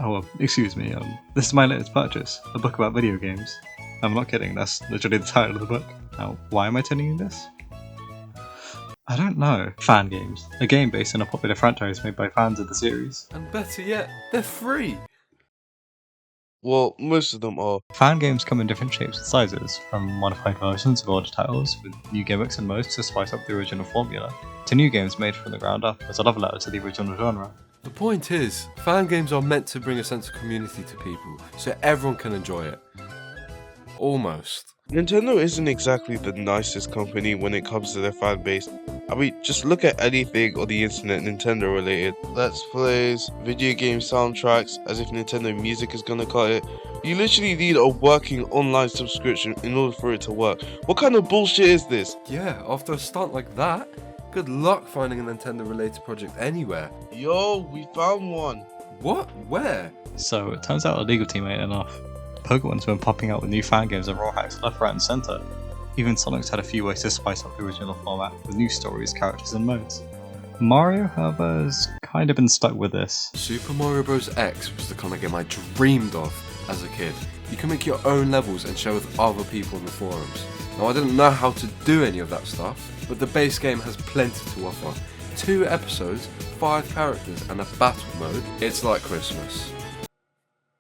Oh, excuse me, this is my latest purchase, a book about video games. I'm not kidding, that's literally the title of the book. Now, why am I telling you this? I don't know. Fan games. A game based on a popular franchise made by fans of the series. And better yet, they're free! Well, most of them are. Fan games come in different shapes and sizes, from modified versions of older titles with new gimmicks and modes to spice up the original formula, to new games made from the ground up as a love letter to the original genre. The point is, fan games are meant to bring a sense of community to people, so everyone can enjoy it. Almost. Nintendo isn't exactly the nicest company when it comes to their fan base. I mean, just look at anything on the internet Nintendo related. Let's plays, video game soundtracks, as if Nintendo Music is gonna cut it. You literally need a working online subscription in order for it to work. What kind of bullshit is this? Yeah, after a stunt like that, good luck finding a Nintendo related project anywhere. Yo, we found one. What? Where? So, it turns out a legal team ain't enough. Pokemon's been popping out with new fan games and raw hacks left, right and centre. Even Sonic's had a few ways to spice up the original format with new stories, characters and modes. Mario, however, has kind of been stuck with this. Super Mario Bros. X was the kind of game I dreamed of as a kid. You can make your own levels and share with other people in the forums. Now I didn't know how to do any of that stuff, but the base game has plenty to offer. 2 episodes, 5 characters and a battle mode. It's like Christmas.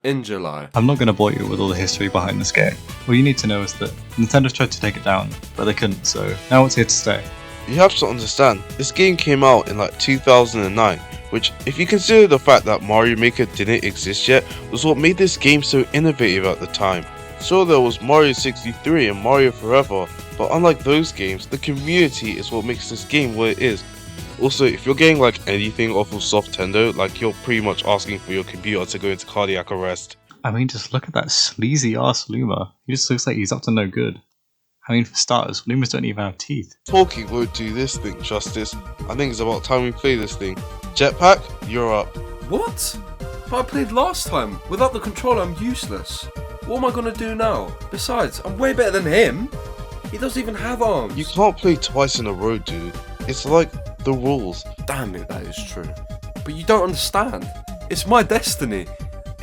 In July. I'm not going to bore you with all the history behind this game. All you need to know is that Nintendo tried to take it down, but they couldn't, so now it's here to stay. You have to understand, this game came out in like 2009, which, if you consider the fact that Mario Maker didn't exist yet, was what made this game so innovative at the time. Sure, there was Mario 63 and Mario Forever, but unlike those games, the community is what makes this game what it is. Also, if you're getting like anything off of Softendo, like you're pretty much asking for your computer to go into cardiac arrest. I mean, just look at that sleazy ass Luma. He just looks like he's up to no good. I mean, for starters, Lumas don't even have teeth. Talking won't do this thing justice. I think it's about time we play this thing. Jetpack, you're up. What? But I played last time. Without the controller, I'm useless. What am I gonna do now? Besides, I'm way better than him. He doesn't even have arms. You can't play twice in a row, dude. It's like the rules. Damn it, that is true. But you don't understand. It's my destiny.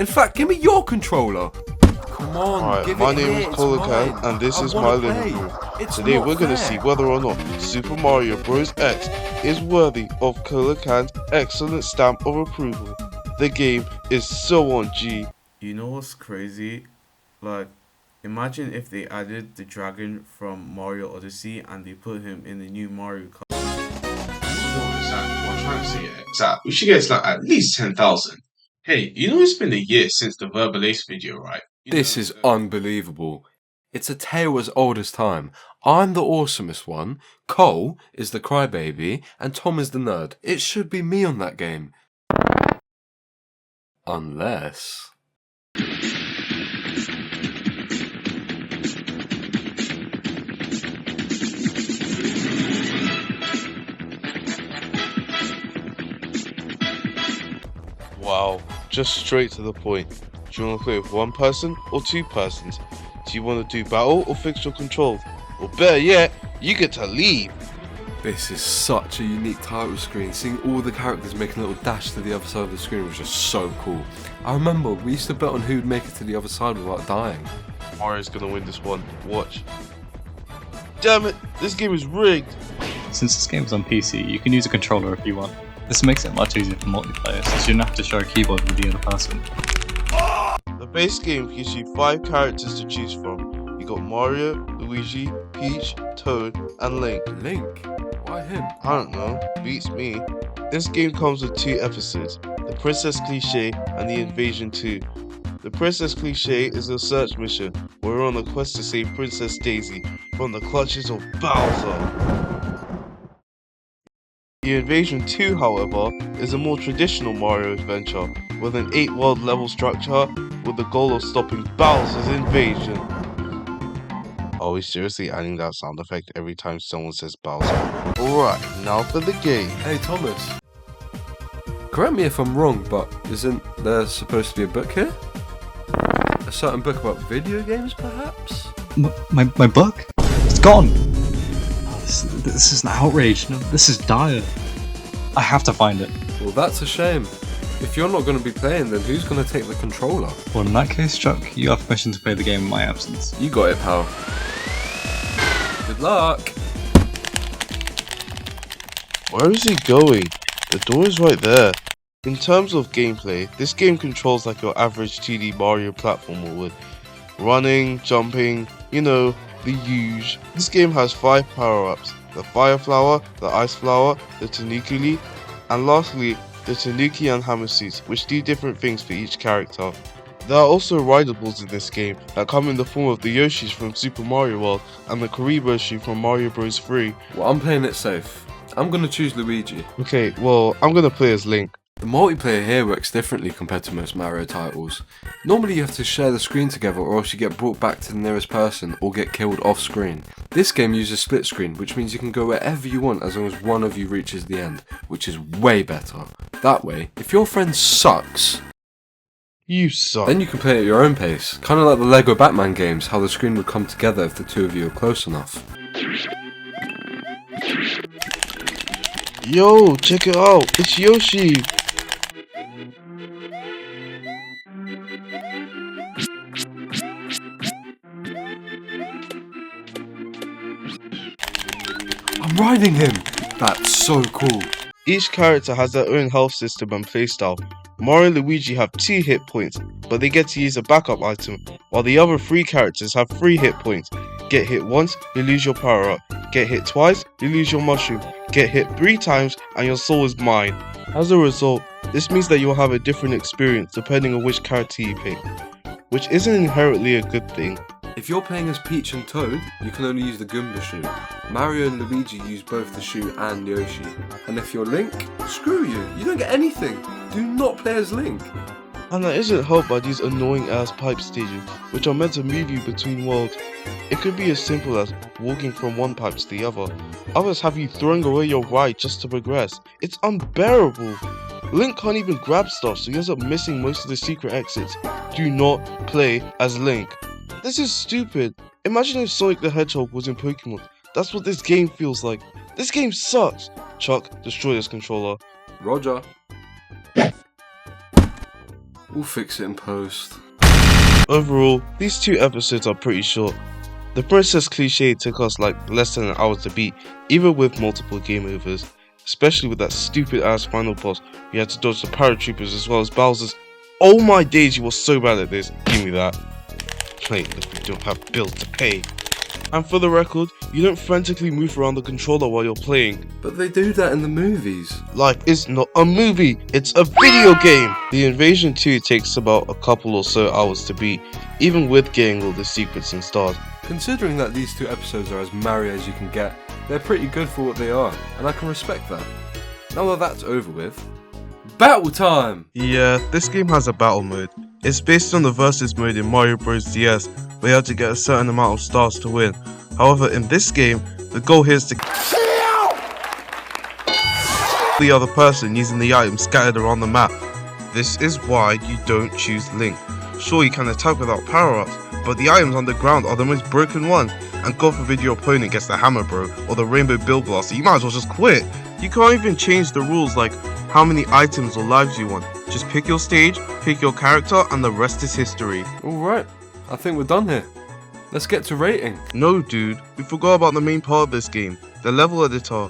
In fact, give me your controller. Come on, Alright, give my it name here. is Colacan, It's mine. and this I is my wanna living play. room. It's Today not we're gonna fair. see whether or not Super Mario Bros. X is worthy of Colacan's excellent stamp of approval. The game is so on G. You know what's crazy? Like, imagine if they added the dragon from Mario Odyssey and they put him in the new Mario Kart. What I'm trying to say is that we should get to like at least 10,000. Hey, you know it's been a year since the Verbal Ace video, right? This is unbelievable. It's a tale as old as time. I'm the awesomest one, Cole is the crybaby, and Tom is the nerd. It should be me on that game. Unless... Wow, just straight to the point. Do you want to play with 1 person or 2 persons? Do you want to do battle or fix your controls? Or better yet, you get to leave. This is such a unique title screen. Seeing all the characters making a little dash to the other side of the screen was just so cool. I remember we used to bet on who'd make it to the other side without dying. Mario's gonna win this one. Watch. Damn it, this game is rigged. Since this game is on PC, you can use a controller if you want. This makes it much easier for multiplayer, since you don't have to share a keyboard with the other person. The base game gives you 5 characters to choose from. You got Mario, Luigi, Peach, Toad, and Link. Link? Why him? I don't know, beats me. This game comes with 2 episodes, the Princess Cliché and the Invasion 2. The Princess Cliché is a search mission where we're on a quest to save Princess Daisy from the clutches of Bowser. The Invasion 2, however, is a more traditional Mario adventure with an 8-world level structure with the goal of stopping Bowser's invasion. Are we seriously adding that sound effect every time someone says Bowser? Alright, now for the game. Hey Thomas. Correct me if I'm wrong, but isn't there supposed to be a book here? A certain book about video games, perhaps? My book? It's gone! Oh, this is an outrage. No, this is dire. I have to find it. Well, that's a shame. If you're not going to be playing, then who's going to take the controller? Well, in that case, Chuck, you have permission to play the game in my absence. You got it, pal. Good luck! Where is he going? The door is right there. In terms of gameplay, this game controls like your average 2D Mario platformer would. Running, jumping, you know, the huge. This game has 5 power-ups. The Fire Flower, the Ice Flower, the Tanuki Leaf, and lastly, the Tanuki and Hammer Suits, which do different things for each character. There are also rideables in this game that come in the form of the Yoshis from Super Mario World and the Kariboshi from Mario Bros. 3. Well, I'm playing it safe. I'm going to choose Luigi. Okay, well, I'm gonna play as Link. The multiplayer here works differently compared to most Mario titles. Normally you have to share the screen together or else you get brought back to the nearest person or get killed off screen. This game uses split screen, which means you can go wherever you want as long as one of you reaches the end, which is way better. That way, if your friend sucks, You suck. then you can play at your own pace. Kinda like the Lego Batman games, how the screen would come together if the two of you are close enough. Yo, check it out, it's Yoshi! I'm riding him! That's so cool. Each character has their own health system and playstyle. Mario and Luigi have 2 hit points, but they get to use a backup item, while the other 3 characters have 3 hit points. Get hit once, you lose your power up. Get hit twice, you lose your mushroom. Get hit 3 times, and your soul is mine. As a result, this means that you'll have a different experience depending on which character you pick, which isn't inherently a good thing. If you're playing as Peach and Toad, you can only use the Goomba shoe. Mario and Luigi use both the shoe and Yoshi. And if you're Link, screw you, you don't get anything. Do not play as Link. And that isn't helped by these annoying ass pipe stages, which are meant to move you between worlds. It could be as simple as walking from one pipe to the other. Others have you throwing away your ride just to progress. It's unbearable. Link can't even grab stuff, so he ends up missing most of the secret exits. Do not play as Link. This is stupid. Imagine if Sonic the Hedgehog was in Pokemon. That's what this game feels like. This game sucks. Chuck, destroy this controller. Roger. We'll fix it in post. Overall, these 2 episodes are pretty short. The Princess Cliche took us like less than an hour to beat, even with multiple game overs. Especially with that stupid ass final boss, you had to dodge the paratroopers as well as Bowser's. Oh my days, you were so bad at this. Give me that. Play it like we don't have bills to pay. And for the record, you don't frantically move around the controller while you're playing. But they do that in the movies. Life is not a movie, it's a video game! The Invasion 2 takes about a couple or so hours to beat, even with getting all the secrets and stars. Considering that these 2 episodes are as Mario as you can get, they're pretty good for what they are, and I can respect that. Now that that's over with, battle time! Yeah, this game has a battle mode. It's based on the versus mode in Mario Bros. DS, where you have to get a certain amount of stars to win. However, in this game, the goal here is to the other person using the items scattered around the map. This is why you don't choose Link. Sure, you can attack without power-ups, but the items on the ground are the most broken ones, and God forbid your opponent gets the Hammer Bro or the Rainbow Bill Blaster, you might as well just quit. You can't even change the rules like how many items or lives you want. Just pick your stage, pick your character, and the rest is history. Alright, I think we're done here. Let's get to rating. No dude, we forgot about the main part of this game, the level editor.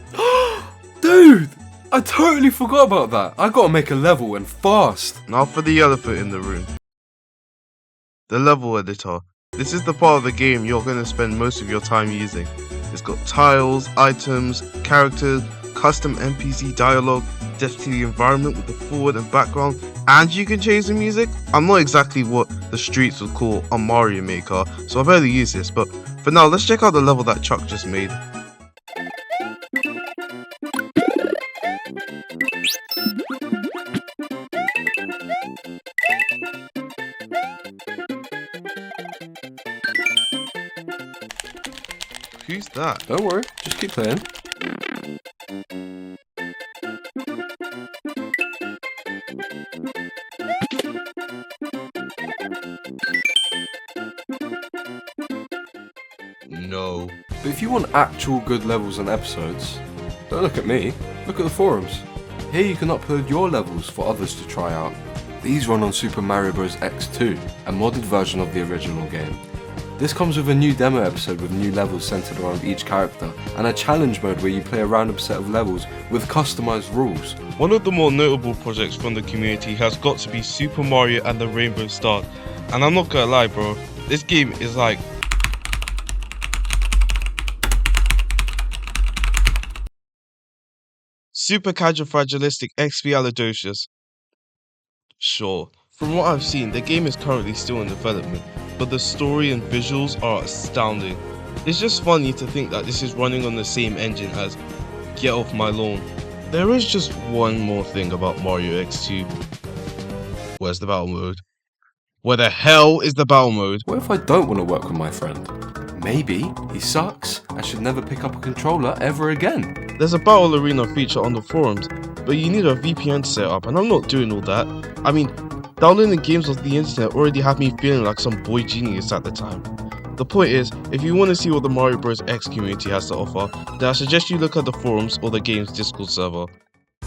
Dude! I totally forgot about that. I gotta make a level and fast. Now for the elephant in the room. The level editor. This is the part of the game you're going to spend most of your time using. It's got tiles, items, characters, custom NPC dialogue, depth to the environment with the forward and background, and you can change the music. I'm not exactly what the streets would call a Mario Maker, so I barely use this, but for now let's check out the level that Chuck just made. Who's that? Don't worry, just keep playing. No. But if you want actual good levels and episodes, don't look at me, look at the forums. Here you can upload your levels for others to try out. These run on Super Mario Bros. X2, a modded version of the original game. This comes with a new demo episode with new levels centered around each character, and a challenge mode where you play a random set of levels with customized rules. One of the more notable projects from the community has got to be Super Mario and the Rainbow Star. And I'm not gonna lie, bro, this game is like... Supercalifragilisticexpialidocious. Sure, from what I've seen, the game is currently still in development, but the story and visuals are astounding. It's just funny to think that this is running on the same engine as Get Off My Lawn. There is just one more thing about Mario X2. Where's the battle mode? Where the hell is the battle mode? What if I don't want to work with my friend? Maybe he sucks and should never pick up a controller ever again. There's a battle arena feature on the forums, but you need a VPN to set up, and I'm not doing all that. I mean, downloading games off the internet already had me feeling like some boy genius at the time. The point is, if you want to see what the Mario Bros. X community has to offer, then I suggest you look at the forums or the game's Discord server.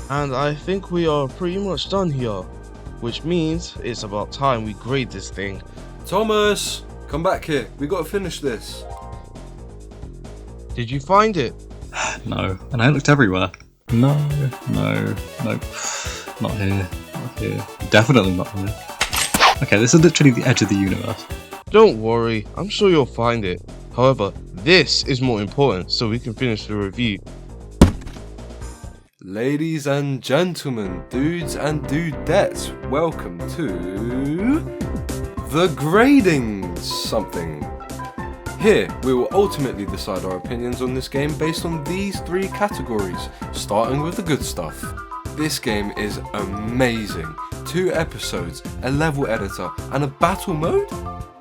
And I think we are pretty much done here, which means it's about time we grade this thing. Thomas, come back here. We gotta finish this. Did you find it? No, and I looked everywhere. No, nope. Not here, not here. Definitely not here. Okay, this is literally the edge of the universe. Don't worry, I'm sure you'll find it. However, this is more important, so we can finish the review. Ladies and gentlemen, dudes and dudettes, welcome to the grading something. Here, we will ultimately decide our opinions on this game based on these three categories, starting with the good stuff. This game is amazing. 2 episodes, a level editor, and a battle mode?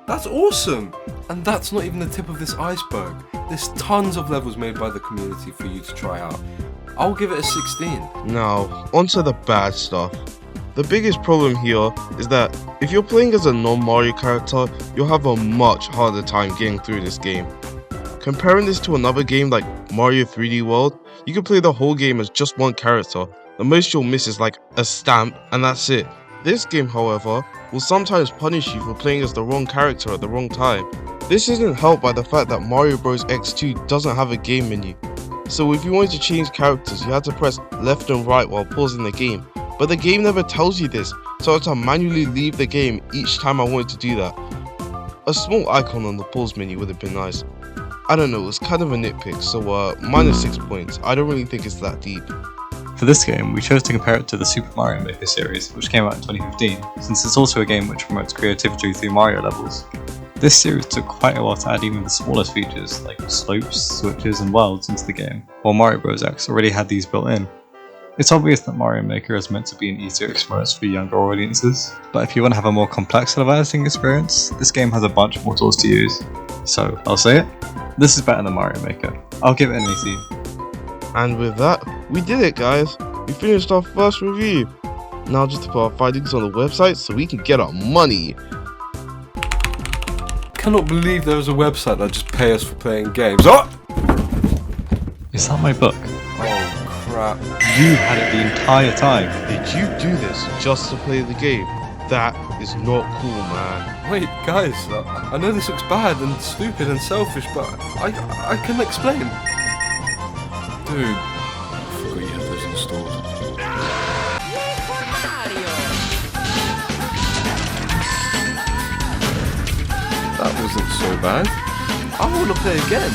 That's awesome! And that's not even the tip of this iceberg. There's tons of levels made by the community for you to try out. I'll give it a 16. Now, onto the bad stuff. The biggest problem here is that if you're playing as a non-Mario character, you'll have a much harder time getting through this game. Comparing this to another game like Mario 3D World, you can play the whole game as just one character. The most you'll miss is like a stamp, and that's it. This game, however, will sometimes punish you for playing as the wrong character at the wrong time. This isn't helped by the fact that Mario Bros. X2 doesn't have a game menu. So if you wanted to change characters, you had to press left and right while pausing the game. But the game never tells you this, so I had to manually leave the game each time I wanted to do that. A small icon on the pause menu would have been nice. I don't know, it was kind of a nitpick, so minus 6 points. I don't really think it's that deep. For this game, we chose to compare it to the Super Mario Maker series, which came out in 2015, since it's also a game which promotes creativity through Mario levels. This series took quite a while to add even the smallest features, like slopes, switches and worlds into the game, while Mario Bros. X already had these built in. It's obvious that Mario Maker is meant to be an easier experience for younger audiences, but if you want to have a more complex level editing experience, this game has a bunch more tools to use. So, I'll say it, this is better than Mario Maker. I'll give it an 18. And with that, we did it, guys. We finished our first review. Now just to put our findings on the website so we can get our money. Cannot believe there was a website that just pay us for playing games. Oh! Is that my book? Oh crap. You had it the entire time. Did you do this just to play the game? That is not cool, man. Wait, guys, I know this looks bad and stupid and selfish, but I can explain. Dude, I forgot you had those installed. That wasn't so bad. I want to play again.